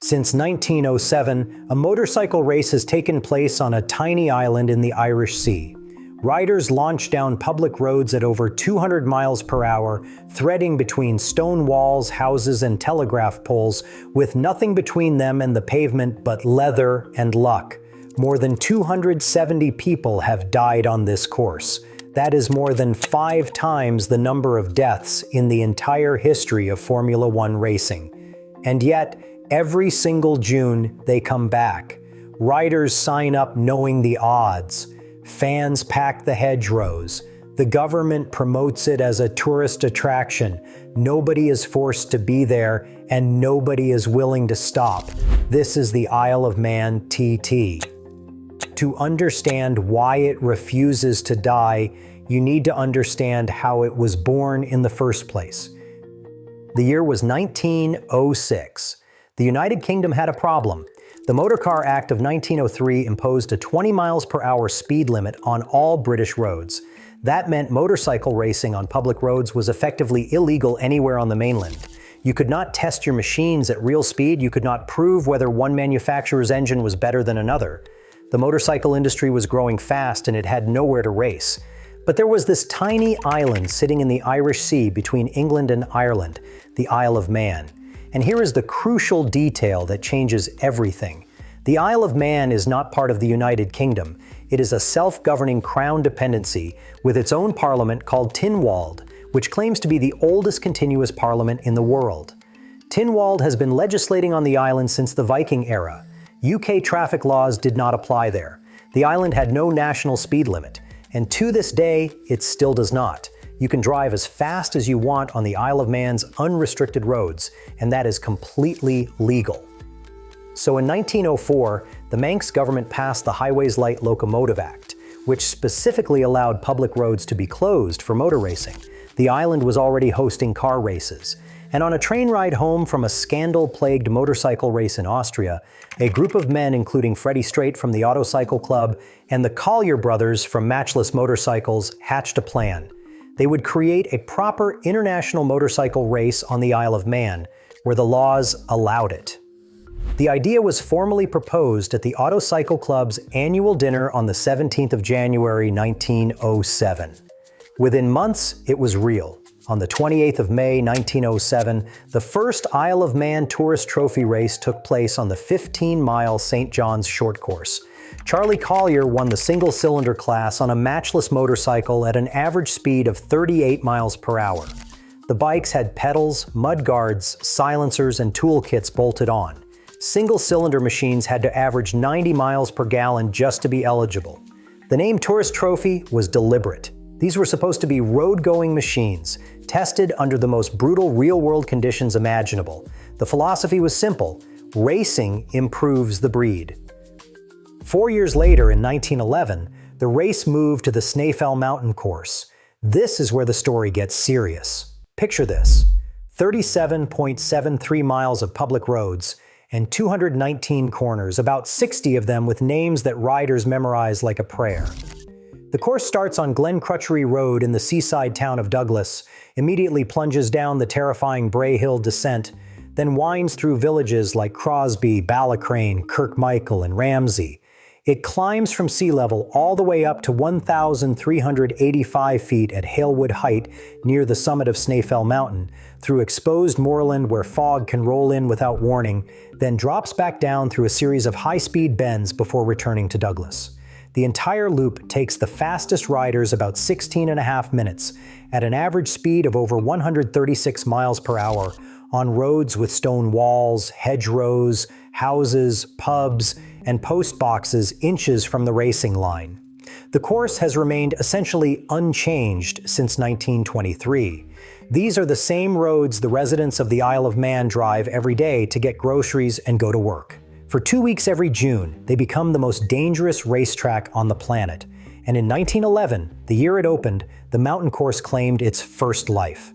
Since 1907, a motorcycle race has taken place on a tiny island in the Irish Sea. Riders launch down public roads at over 200 miles per hour, threading between stone walls, houses, and telegraph poles, with nothing between them and the pavement but leather and luck. More than 270 people have died on this course. That is more than 5 times the number of deaths in the entire history of Formula One racing. And yet, every single June, they come back. Riders sign up knowing the odds. Fans pack the hedgerows. The government promotes it as a tourist attraction. Nobody is forced to be there, and nobody is willing to stop. This is the Isle of Man TT. To understand why it refuses to die, you need to understand how it was born in the first place. The year was 1906. The United Kingdom had a problem. The Motor Car Act of 1903 imposed a 20 miles per hour speed limit on all British roads. That meant motorcycle racing on public roads was effectively illegal anywhere on the mainland. You could not test your machines at real speed. You could not prove whether one manufacturer's engine was better than another. The motorcycle industry was growing fast and it had nowhere to race. But there was this tiny island sitting in the Irish Sea between England and Ireland, the Isle of Man. And here is the crucial detail that changes everything. The Isle of Man is not part of the United Kingdom. It is a self-governing crown dependency with its own parliament called Tynwald, which claims to be the oldest continuous parliament in the world. Tynwald has been legislating on the island since the Viking era. UK traffic laws did not apply there. The island had no national speed limit, and to this day, it still does not. You can drive as fast as you want on the Isle of Man's unrestricted roads, and that is completely legal. So in 1904, the Manx government passed the Highways Light Locomotive Act, which specifically allowed public roads to be closed for motor racing. The island was already hosting car races. And on a train ride home from a scandal-plagued motorcycle race in Austria, a group of men, including Freddie Straight from the Autocycle Club and the Collier brothers from Matchless Motorcycles, hatched a plan. They would create a proper international motorcycle race on the Isle of Man, where the laws allowed it. The idea was formally proposed at the Autocycle Club's annual dinner on the 17th of January 1907. Within months, it was real. On the 28th of May 1907, the first Isle of Man Tourist Trophy race took place on the 15-mile St. John's short course. Charlie Collier won the single-cylinder class on a matchless motorcycle at an average speed of 38 miles per hour. The bikes had pedals, mud guards, silencers, and toolkits bolted on. Single-cylinder machines had to average 90 miles per gallon just to be eligible. The name Tourist Trophy was deliberate. These were supposed to be road-going machines, tested under the most brutal real-world conditions imaginable. The philosophy was simple: racing improves the breed. 4 years later, in 1911, the race moved to the Snaefell Mountain course. This is where the story gets serious. Picture this: 37.73 miles of public roads and 219 corners, about 60 of them with names that riders memorize like a prayer. The course starts on Glen Crutchery Road in the seaside town of Douglas, immediately plunges down the terrifying Bray Hill descent, then winds through villages like Crosby, Ballacrane, Kirkmichael, and Ramsey. It climbs from sea level all the way up to 1,385 feet at Halewood Height near the summit of Snaefell Mountain, through exposed moorland where fog can roll in without warning, then drops back down through a series of high-speed bends before returning to Douglas. The entire loop takes the fastest riders about 16.5 minutes, at an average speed of over 136 miles per hour, on roads with stone walls, hedgerows, houses, pubs, and post boxes inches from the racing line. The course has remained essentially unchanged since 1923. These are the same roads the residents of the Isle of Man drive every day to get groceries and go to work. For 2 weeks every June, they become the most dangerous racetrack on the planet. And in 1911, the year it opened, the mountain course claimed its first life.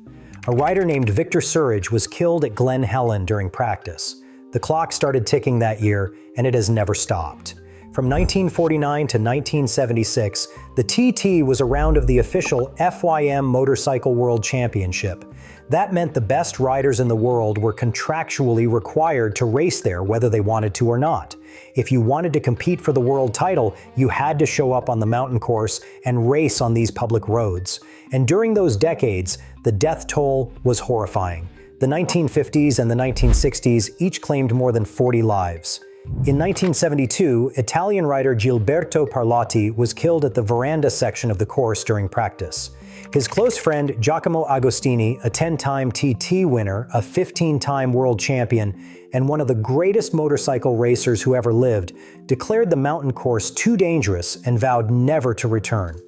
A rider named Victor Surridge was killed at Glen Helen during practice. The clock started ticking that year, and it has never stopped. From 1949 to 1976, the TT was a round of the official FYM Motorcycle World Championship. That meant the best riders in the world were contractually required to race there whether they wanted to or not. If you wanted to compete for the world title, you had to show up on the mountain course and race on these public roads. And during those decades, the death toll was horrifying. The 1950s and the 1960s each claimed more than 40 lives. In 1972, Italian rider Gilberto Parlotti was killed at the veranda section of the course during practice. His close friend Giacomo Agostini, a 10-time TT winner, a 15-time world champion, and one of the greatest motorcycle racers who ever lived, declared the mountain course too dangerous and vowed never to return.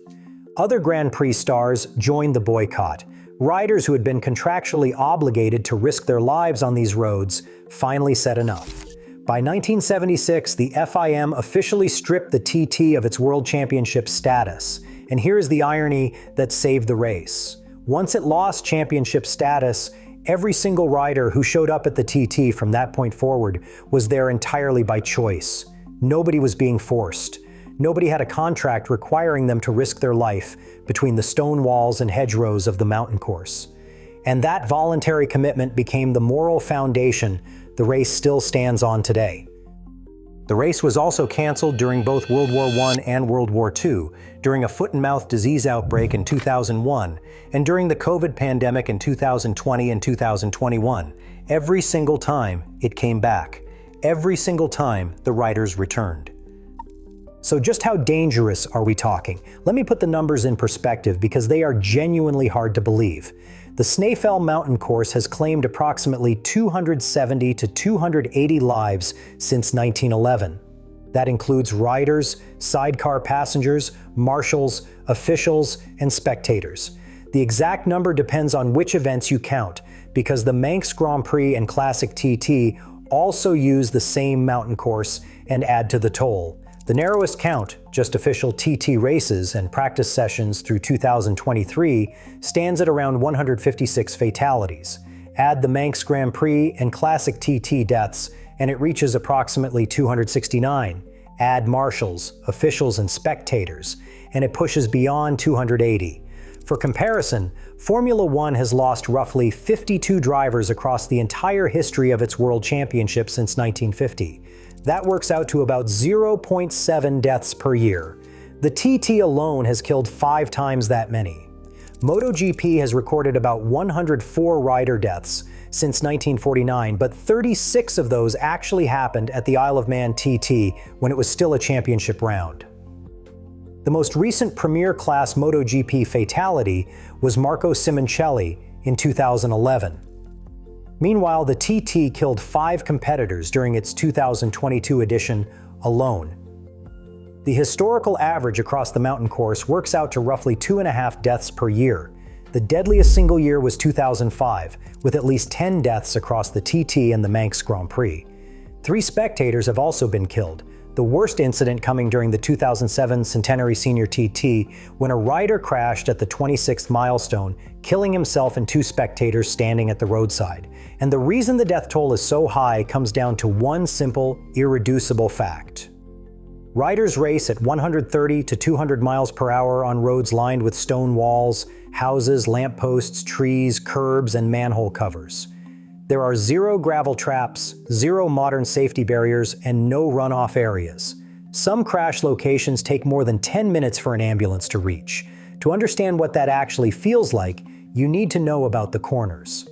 Other Grand Prix stars joined the boycott. Riders who had been contractually obligated to risk their lives on these roads finally said enough. By 1976, the FIM officially stripped the TT of its world championship status. And here's the irony that saved the race. Once it lost championship status, every single rider who showed up at the TT from that point forward was there entirely by choice. Nobody was being forced. Nobody had a contract requiring them to risk their life between the stone walls and hedgerows of the mountain course. And that voluntary commitment became the moral foundation the race still stands on today. The race was also canceled during both World War I and World War II, during a foot-and-mouth disease outbreak in 2001, and during the COVID pandemic in 2020 and 2021. Every single time it came back. Every single time the riders returned. So just how dangerous are we talking? Let me put the numbers in perspective because they are genuinely hard to believe. The Snaefell Mountain Course has claimed approximately 270 to 280 lives since 1911. That includes riders, sidecar passengers, marshals, officials, and spectators. The exact number depends on which events you count, because the Manx Grand Prix and Classic TT also use the same mountain course and add to the toll. The narrowest count, just official TT races and practice sessions through 2023, stands at around 156 fatalities. Add the Manx Grand Prix and Classic TT deaths, and it reaches approximately 269. Add marshals, officials, and spectators, and it pushes beyond 280. For comparison, Formula One has lost roughly 52 drivers across the entire history of its world championship since 1950. That works out to about 0.7 deaths per year. The TT alone has killed 5 times that many. MotoGP has recorded about 104 rider deaths since 1949, but 36 of those actually happened at the Isle of Man TT when it was still a championship round. The most recent Premier Class MotoGP fatality was Marco Simoncelli in 2011. Meanwhile, the TT killed 5 competitors during its 2022 edition alone. The historical average across the mountain course works out to roughly 2.5 deaths per year. The deadliest single year was 2005, with at least 10 deaths across the TT and the Manx Grand Prix. 3 spectators have also been killed, the worst incident coming during the 2007 Centenary Senior TT when a rider crashed at the 26th milestone, killing himself and 2 spectators standing at the roadside. And the reason the death toll is so high comes down to one simple, irreducible fact. Riders race at 130 to 200 miles per hour on roads lined with stone walls, houses, lampposts, trees, curbs, and manhole covers. There are 0 gravel traps, 0 modern safety barriers, and no runoff areas. Some crash locations take more than 10 minutes for an ambulance to reach. To understand what that actually feels like, you need to know about the corners.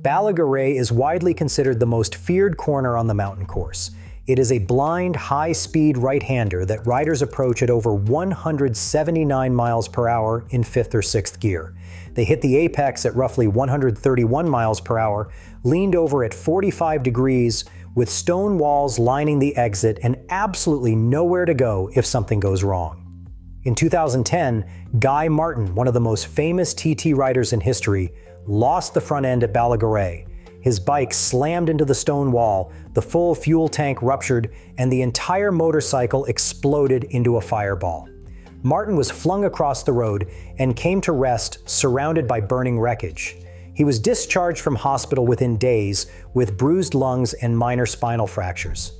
Balaguerre is widely considered the most feared corner on the mountain course. It is a blind, high-speed right-hander that riders approach at over 179 miles per hour in 5th or 6th gear. They hit the apex at roughly 131 miles per hour, leaned over at 45 degrees, with stone walls lining the exit and absolutely nowhere to go if something goes wrong. In 2010, Guy Martin, one of the most famous TT riders in history, lost the front end at Balaguerre. His bike slammed into the stone wall, the full fuel tank ruptured, and the entire motorcycle exploded into a fireball. Martin was flung across the road and came to rest surrounded by burning wreckage. He was discharged from hospital within days with bruised lungs and minor spinal fractures.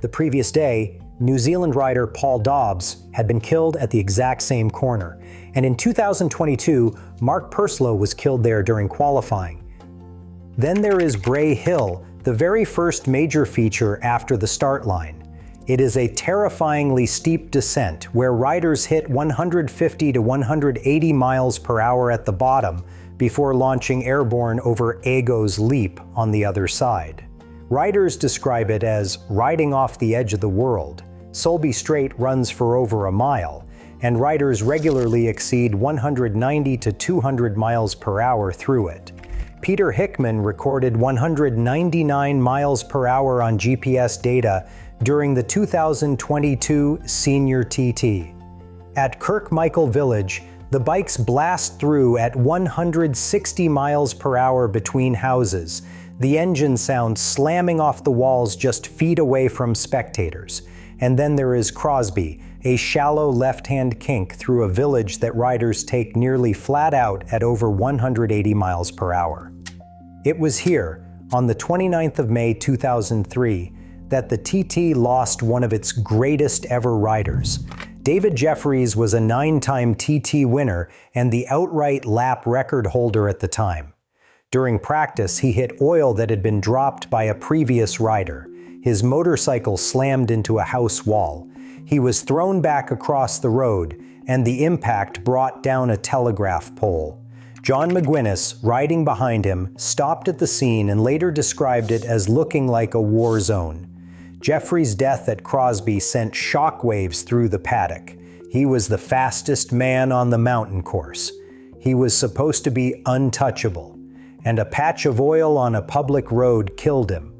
The previous day, New Zealand rider Paul Dobbs had been killed at the exact same corner, and in 2022, Mark Purslow was killed there during qualifying. Then there is Bray Hill, the very first major feature after the start line. It is a terrifyingly steep descent where riders hit 150 to 180 miles per hour at the bottom before launching airborne over Ago's Leap on the other side. Riders describe it as riding off the edge of the world. Sulby Strait runs for over a mile, and riders regularly exceed 190 to 200 miles per hour through it. Peter Hickman recorded 199 miles per hour on GPS data during the 2022 Senior TT. At Kirkmichael Village, the bikes blast through at 160 miles per hour between houses, the engine sound slamming off the walls just feet away from spectators. And then there is Crosby, a shallow left-hand kink through a village that riders take nearly flat out at over 180 miles per hour. It was here, on the 29th of May 2003, that the TT lost one of its greatest ever riders. David Jeffries was a 9-time TT winner and the outright lap record holder at the time. During practice, he hit oil that had been dropped by a previous rider. His motorcycle slammed into a house wall. He was thrown back across the road, and the impact brought down a telegraph pole. John McGuinness, riding behind him, stopped at the scene and later described it as looking like a war zone. Jeffrey's death at Crosby sent shockwaves through the paddock. He was the fastest man on the mountain course. He was supposed to be untouchable, and a patch of oil on a public road killed him.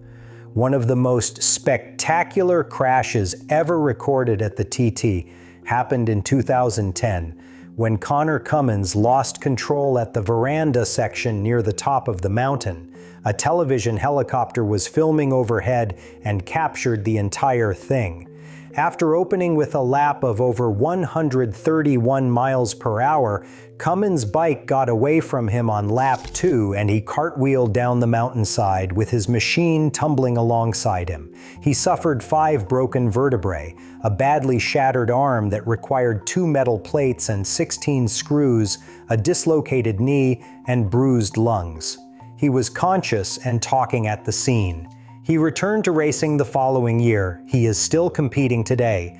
One of the most spectacular crashes ever recorded at the TT happened in 2010, when Connor Cummins lost control at the veranda section near the top of the mountain. A television helicopter was filming overhead and captured the entire thing. After opening with a lap of over 131 miles per hour, Cummins' bike got away from him on lap 2 and he cartwheeled down the mountainside with his machine tumbling alongside him. He suffered 5 broken vertebrae, a badly shattered arm that required 2 metal plates and 16 screws, a dislocated knee, and bruised lungs. He was conscious and talking at the scene. He returned to racing the following year. He is still competing today.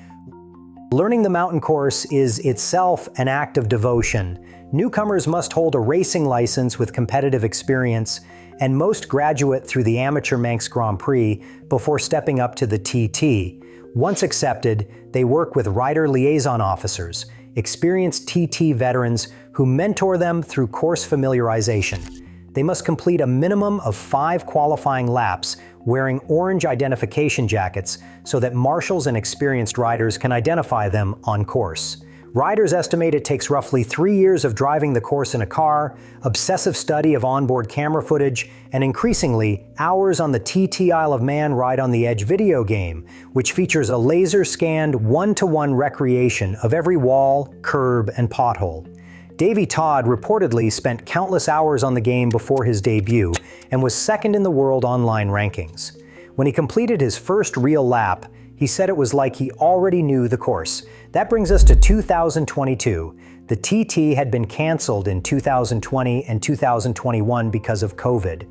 Learning the mountain course is itself an act of devotion. Newcomers must hold a racing license with competitive experience, and most graduate through the Amateur Manx Grand Prix before stepping up to the TT. Once accepted, they work with rider liaison officers, experienced TT veterans who mentor them through course familiarization. They must complete a minimum of 5 qualifying laps wearing orange identification jackets so that marshals and experienced riders can identify them on course. Riders estimate it takes roughly 3 years of driving the course in a car, obsessive study of onboard camera footage, and increasingly, hours on the TT Isle of Man Ride on the Edge video game, which features a laser-scanned one-to-one recreation of every wall, curb, and pothole. Davey Todd reportedly spent countless hours on the game before his debut and was second in the world online rankings. When he completed his first real lap, he said it was like he already knew the course. That brings us to 2022. The TT had been canceled in 2020 and 2021 because of COVID.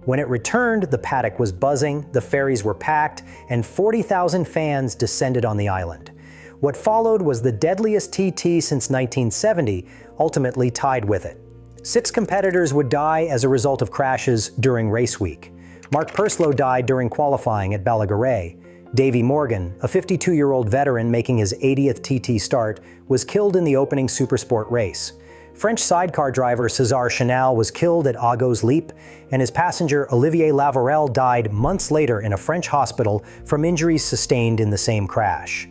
When it returned, the paddock was buzzing, the ferries were packed, and 40,000 fans descended on the island. What followed was the deadliest TT since 1970, ultimately tied with it. 6 competitors would die as a result of crashes during race week. Mark Purslow died during qualifying at Ballagaray. Davey Morgan, a 52-year-old veteran making his 80th TT start, was killed in the opening Supersport race. French sidecar driver César Chanal was killed at Ago's Leap, and his passenger Olivier Lavarelle died months later in a French hospital from injuries sustained in the same crash.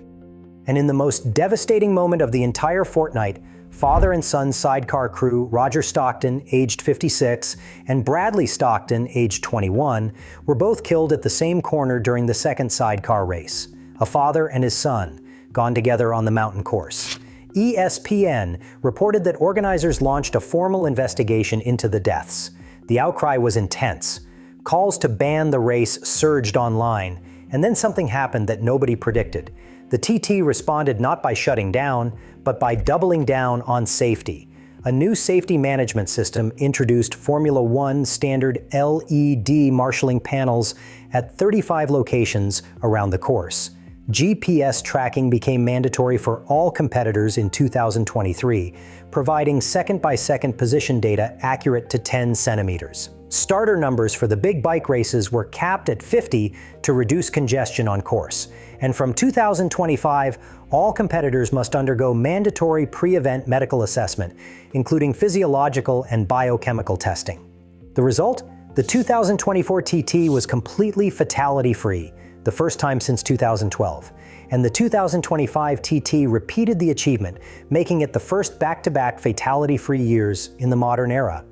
And in the most devastating moment of the entire fortnight, father and son sidecar crew Roger Stockton, aged 56, and Bradley Stockton, aged 21, were both killed at the same corner during the second sidecar race. A father and his son, gone together on the mountain course. ESPN reported that organizers launched a formal investigation into the deaths. The outcry was intense. Calls to ban the race surged online, And then something happened that nobody predicted. The TT responded not by shutting down, but by doubling down on safety. A new safety management system introduced Formula One standard LED marshalling panels at 35 locations around the course. GPS tracking became mandatory for all competitors in 2023, providing second-by-second position data accurate to 10 centimeters. Starter numbers for the big bike races were capped at 50 to reduce congestion on course. And from 2025, all competitors must undergo mandatory pre-event medical assessment, including physiological and biochemical testing. The result? The 2024 TT was completely fatality-free, the first time since 2012. And the 2025 TT repeated the achievement, making it the first back-to-back fatality-free years in the modern era.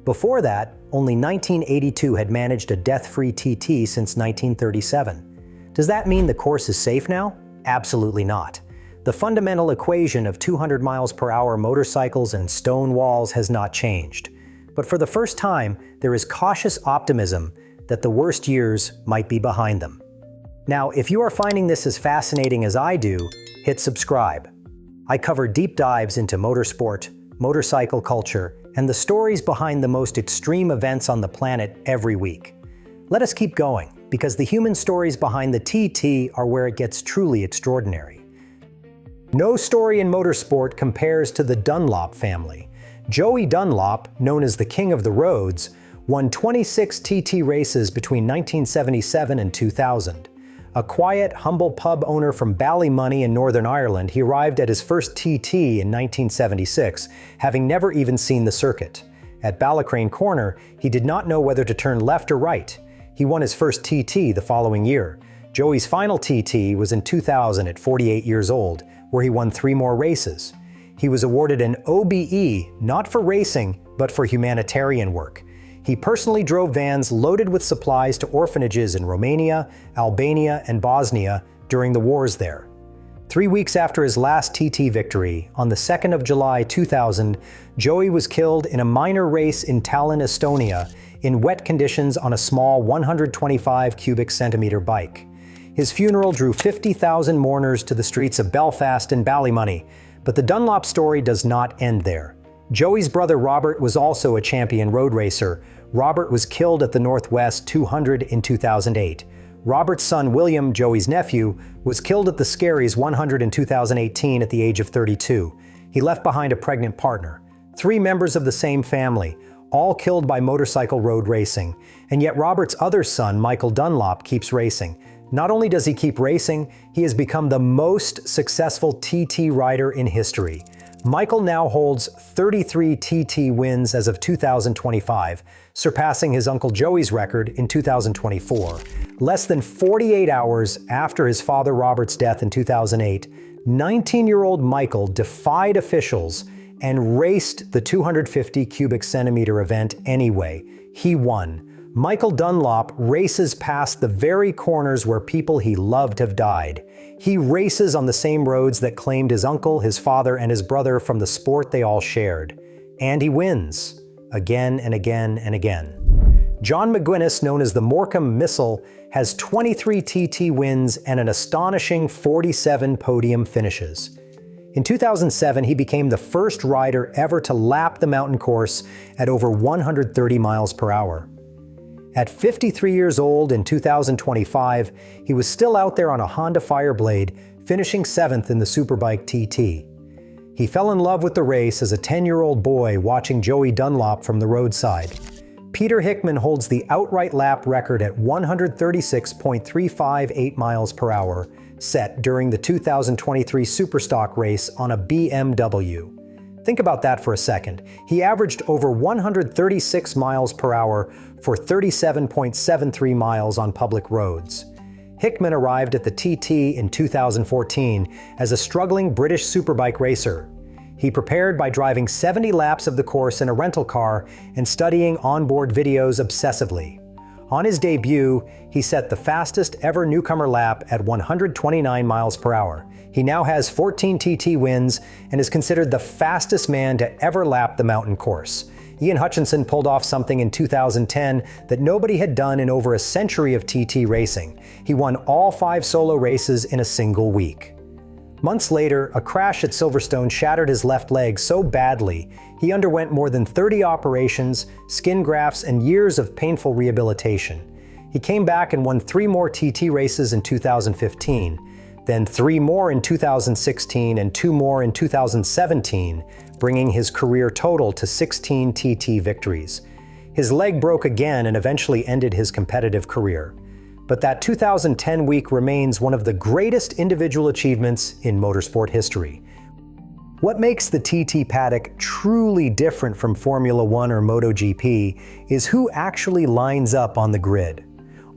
Before that, only 1982 had managed a death-free TT since 1937. Does that mean the course is safe now? Absolutely not. The fundamental equation of 200 miles per hour motorcycles and stone walls has not changed. But for the first time, there is cautious optimism that the worst years might be behind them. Now, if you are finding this as fascinating as I do, hit subscribe. I cover deep dives into motorsport, motorcycle culture, and the stories behind the most extreme events on the planet every week. Let us keep going, because the human stories behind the TT are where it gets truly extraordinary. No story in motorsport compares to the Dunlop family. Joey Dunlop, known as the King of the Roads, won 26 TT races between 1977 and 2000. A quiet, humble pub owner from Ballymoney in Northern Ireland, he arrived at his first TT in 1976, having never even seen the circuit. At Ballacrane Corner, he did not know whether to turn left or right. He won his first TT the following year. Joey's final TT was in 2000 at 48 years old, where he won 3 more races. He was awarded an OBE, not for racing, but for humanitarian work. He personally drove vans loaded with supplies to orphanages in Romania, Albania, and Bosnia during the wars there. 3 weeks after his last TT victory, on the 2nd of July 2000, Joey was killed in a minor race in Tallinn, Estonia, in wet conditions on a small 125 cubic centimeter bike. His funeral drew 50,000 mourners to the streets of Belfast and Ballymoney, but the Dunlop story does not end there. Joey's brother Robert was also a champion road racer. Robert was killed at the Northwest 200 in 2008. Robert's son William, Joey's nephew, was killed at the Scaries 100 in 2018 at the age of 32. He left behind a pregnant partner. 3 members of the same family, all killed by motorcycle road racing. And yet Robert's other son, Michael Dunlop, keeps racing. Not only does he keep racing, he has become the most successful TT rider in history. Michael now holds 33 TT wins as of 2025, surpassing his Uncle Joey's record in 2024. Less than 48 hours after his father Robert's death in 2008, 19-year-old Michael defied officials and raced the 250 cubic centimeter event anyway. He won. Michael Dunlop races past the very corners where people he loved have died. He races on the same roads that claimed his uncle, his father, and his brother from the sport they all shared. And he wins. Again and again and again. John McGuinness, known as the Morecambe Missile, has 23 TT wins and an astonishing 47 podium finishes. In 2007, he became the first rider ever to lap the mountain course at over 130 miles per hour. At 53 years old in 2025, he was still out there on a Honda Fireblade, finishing 7th in the Superbike TT. He fell in love with the race as a 10-year-old boy watching Joey Dunlop from the roadside. Peter Hickman holds the outright lap record at 136.358 miles per hour, set during the 2023 Superstock race on a BMW. Think about that for a second. He averaged over 136 miles per hour for 37.73 miles on public roads. Hickman arrived at the TT in 2014 as a struggling British superbike racer. He prepared by driving 70 laps of the course in a rental car and studying onboard videos obsessively. On his debut, he set the fastest ever newcomer lap at 129 miles per hour. He now has 14 TT wins and is considered the fastest man to ever lap the mountain course. Ian Hutchinson pulled off something in 2010 that nobody had done in over a century of TT racing. He won all 5 solo races in a single week. Months later, a crash at Silverstone shattered his left leg so badly, he underwent more than 30 operations, skin grafts, and years of painful rehabilitation. He came back and won 3 more TT races in 2015, then 3 more in 2016 and 2 more in 2017, bringing his career total to 16 TT victories. His leg broke again and eventually ended his competitive career. But that 2010 week remains one of the greatest individual achievements in motorsport history. What makes the TT paddock truly different from Formula One or MotoGP is who actually lines up on the grid.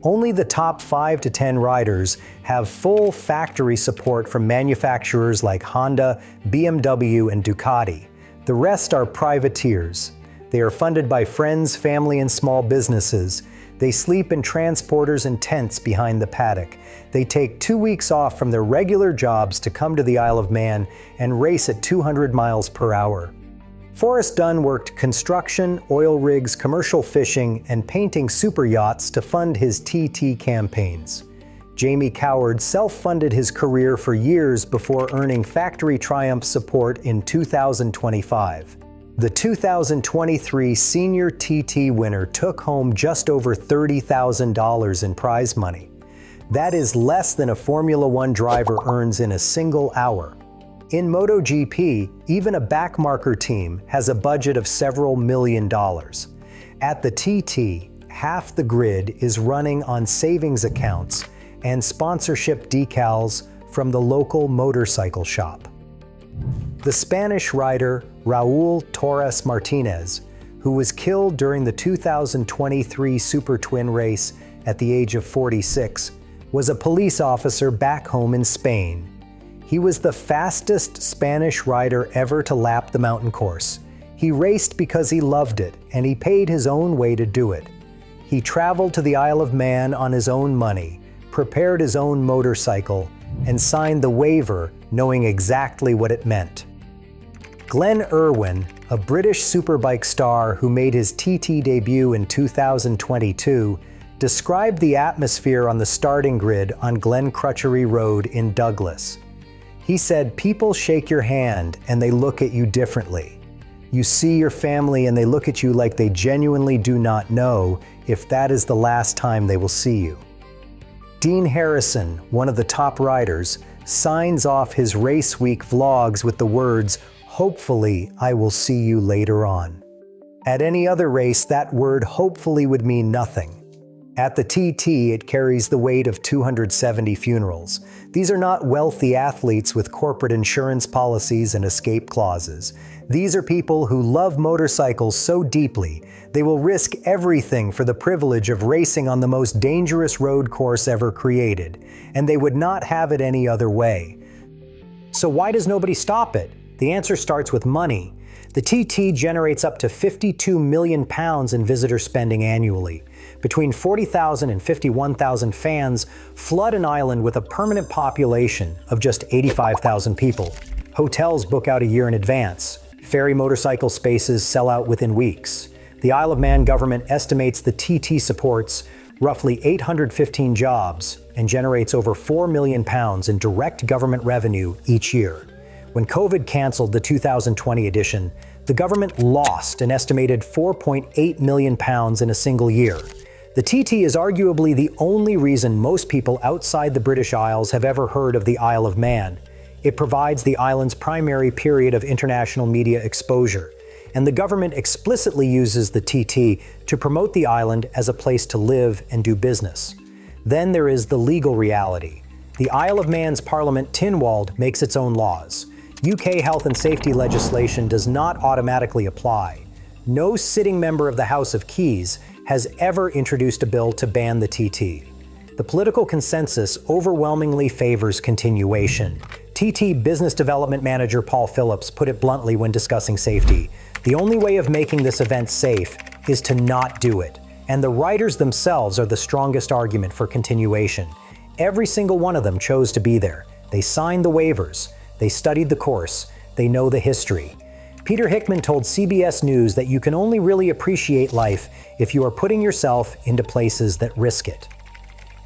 Only the top 5 to 10 riders have full factory support from manufacturers like Honda, BMW, and Ducati. The rest are privateers. They are funded by friends, family, and small businesses. They sleep in transporters and tents behind the paddock. They take 2 weeks off from their regular jobs to come to the Isle of Man and race at 200 miles per hour. Forrest Dunn worked construction, oil rigs, commercial fishing, and painting super yachts to fund his TT campaigns. Jamie Coward self-funded his career for years before earning factory triumph support in 2025. The 2023 Senior TT winner took home just over $30,000 in prize money. That is less than a Formula One driver earns in a single hour. In MotoGP, even a backmarker team has a budget of several $1,000,000. At the TT, half the grid is running on savings accounts and sponsorship decals from the local motorcycle shop. The Spanish rider Raúl Torres Martinez, who was killed during the 2023 Super Twin race at the age of 46, was a police officer back home in Spain. He was the fastest Spanish rider ever to lap the mountain course. He raced because he loved it, and he paid his own way to do it. He traveled to the Isle of Man on his own money, prepared his own motorcycle, and signed the waiver knowing exactly what it meant. Glenn Irwin, a British superbike star who made his TT debut in 2022, described the atmosphere on the starting grid on Glen Crutchery Road in Douglas. He said, "People shake your hand and they look at you differently. You see your family and they look at you like they genuinely do not know if that is the last time they will see you." Dean Harrison, one of the top riders, signs off his race week vlogs with the words, "Hopefully, I will see you later on." At any other race, that word hopefully would mean nothing. At the TT, it carries the weight of 270 funerals. These are not wealthy athletes with corporate insurance policies and escape clauses. These are people who love motorcycles so deeply, they will risk everything for the privilege of racing on the most dangerous road course ever created, and they would not have it any other way. So why does nobody stop it? The answer starts with money. The TT generates up to £52 million in visitor spending annually. Between 40,000 and 51,000 fans flood an island with a permanent population of just 85,000 people. Hotels book out a year in advance. Ferry motorcycle spaces sell out within weeks. The Isle of Man government estimates the TT supports roughly 815 jobs and generates over £4 million in direct government revenue each year. When COVID canceled the 2020 edition, the government lost an estimated £4.8 million in a single year. The TT is arguably the only reason most people outside the British Isles have ever heard of the Isle of Man. It provides the island's primary period of international media exposure, and the government explicitly uses the TT to promote the island as a place to live and do business. Then there is the legal reality. The Isle of Man's Parliament Tynwald makes its own laws. UK health and safety legislation does not automatically apply. No sitting member of the House of Keys has ever introduced a bill to ban the TT. The political consensus overwhelmingly favors continuation. TT Business Development Manager Paul Phillips put it bluntly when discussing safety. The only way of making this event safe is to not do it. And the riders themselves are the strongest argument for continuation. Every single one of them chose to be there. They signed the waivers. They studied the course. They know the history. Peter Hickman told CBS News that you can only really appreciate life if you are putting yourself into places that risk it.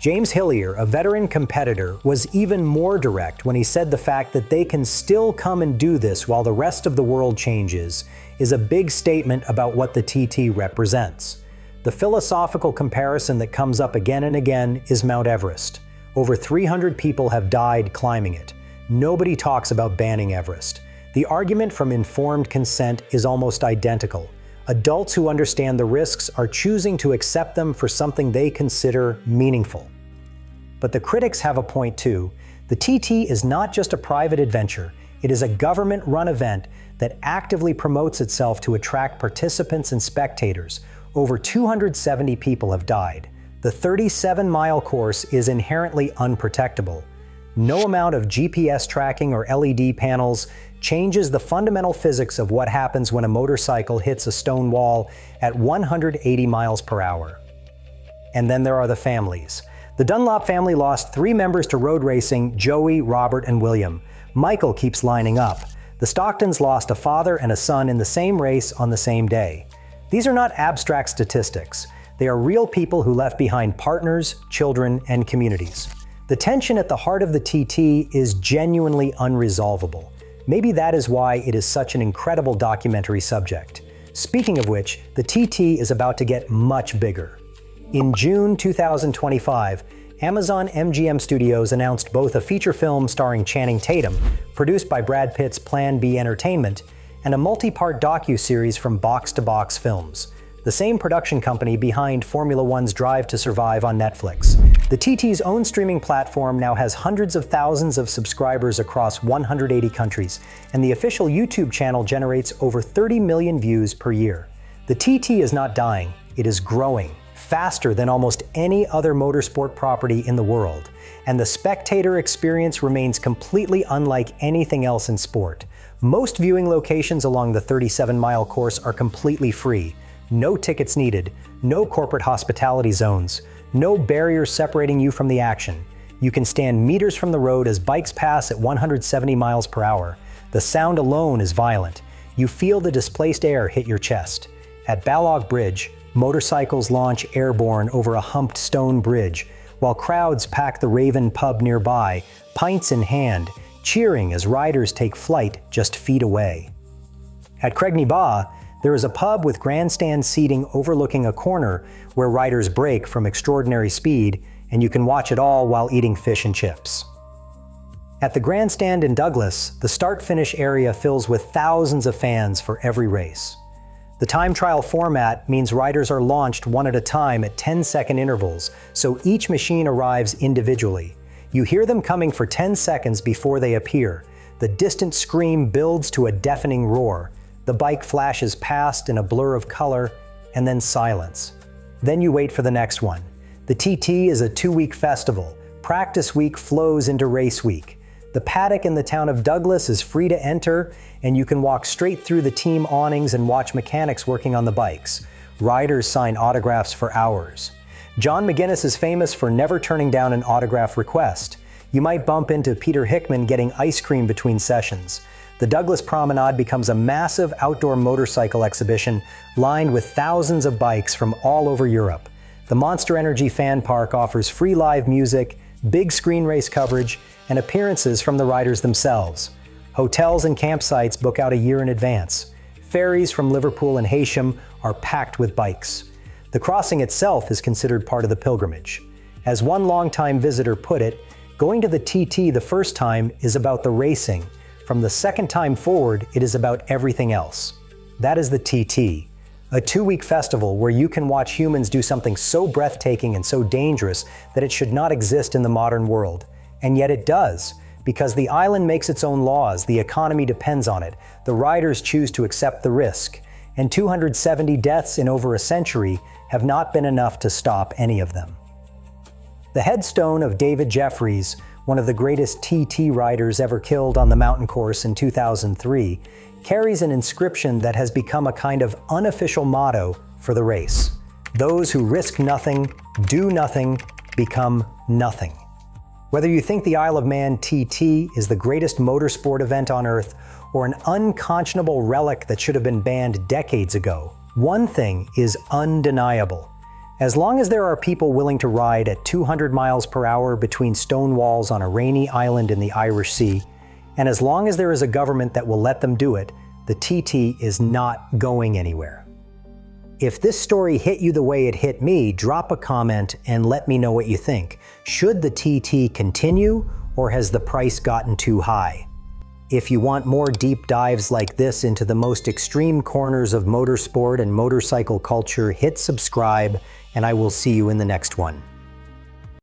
James Hillier, a veteran competitor, was even more direct when he said the fact that they can still come and do this while the rest of the world changes is a big statement about what the TT represents. The philosophical comparison that comes up again and again is Mount Everest. Over 300 people have died climbing it. Nobody talks about banning Everest. The argument from informed consent is almost identical. Adults who understand the risks are choosing to accept them for something they consider meaningful. But the critics have a point too. The TT is not just a private adventure, it is a government-run event that actively promotes itself to attract participants and spectators. Over 270 people have died. The 37-mile course is inherently unprotectable. No amount of GPS tracking or LED panels changes the fundamental physics of what happens when a motorcycle hits a stone wall at 180 miles per hour. And then there are the families. The Dunlop family lost 3 members to road racing: Joey, Robert, and William. Michael keeps lining up. The Stocktons lost a father and a son in the same race on the same day. These are not abstract statistics. They are real people who left behind partners, children, and communities. The tension at the heart of the TT is genuinely unresolvable. Maybe that is why it is such an incredible documentary subject. Speaking of which, the TT is about to get much bigger. In June 2025, Amazon MGM Studios announced both a feature film starring Channing Tatum, produced by Brad Pitt's Plan B Entertainment, and a multi-part docu-series from Box to Box Films, the same production company behind Formula One's Drive to Survive on Netflix. The TT's own streaming platform now has hundreds of thousands of subscribers across 180 countries, and the official YouTube channel generates over 30 million views per year. The TT is not dying, it is growing, faster than almost any other motorsport property in the world, and the spectator experience remains completely unlike anything else in sport. Most viewing locations along the 37-mile course are completely free. No tickets needed, no corporate hospitality zones, no barriers separating you from the action. You can stand meters from the road as bikes pass at 170 miles per hour. The sound alone is violent. You feel the displaced air hit your chest. At Balog Bridge, motorcycles launch airborne over a humped stone bridge, while crowds pack the Raven pub nearby, pints in hand, cheering as riders take flight just feet away. At Craigney Ba, there is a pub with grandstand seating overlooking a corner where riders brake from extraordinary speed, and you can watch it all while eating fish and chips. At the grandstand in Douglas, the start-finish area fills with thousands of fans for every race. The time trial format means riders are launched one at a time at 10-second intervals, so each machine arrives individually. You hear them coming for 10 seconds before they appear. The distant scream builds to a deafening roar. The bike flashes past in a blur of color, and then silence. Then you wait for the next one. The TT is a 2-week festival. Practice week flows into race week. The paddock in the town of Douglas is free to enter, and you can walk straight through the team awnings and watch mechanics working on the bikes. Riders sign autographs for hours. John McGuinness is famous for never turning down an autograph request. You might bump into Peter Hickman getting ice cream between sessions. The Douglas Promenade becomes a massive outdoor motorcycle exhibition lined with thousands of bikes from all over Europe. The Monster Energy Fan Park offers free live music, big screen race coverage, and appearances from the riders themselves. Hotels and campsites book out a year in advance. Ferries from Liverpool and Heysham are packed with bikes. The crossing itself is considered part of the pilgrimage. As one longtime visitor put it, going to the TT the first time is about the racing. From the second time forward, it is about everything else. That is the TT, a 2-week festival where you can watch humans do something so breathtaking and so dangerous that it should not exist in the modern world. And yet it does, because the island makes its own laws, the economy depends on it, the riders choose to accept the risk, and 270 deaths in over a century have not been enough to stop any of them. The headstone of David Jeffries, one of the greatest TT riders ever killed on the mountain course in 2003, carries an inscription that has become a kind of unofficial motto for the race. Those who risk nothing, do nothing, become nothing. Whether you think the Isle of Man TT is the greatest motorsport event on Earth, or an unconscionable relic that should have been banned decades ago. One thing is undeniable. As long as there are people willing to ride at 200 miles per hour between stone walls on a rainy island in the Irish Sea, and as long as there is a government that will let them do it, the TT is not going anywhere. If this story hit you the way it hit me, drop a comment and let me know what you think. Should the TT continue, or has the price gotten too high? If you want more deep dives like this into the most extreme corners of motorsport and motorcycle culture, hit subscribe, and I will see you in the next one.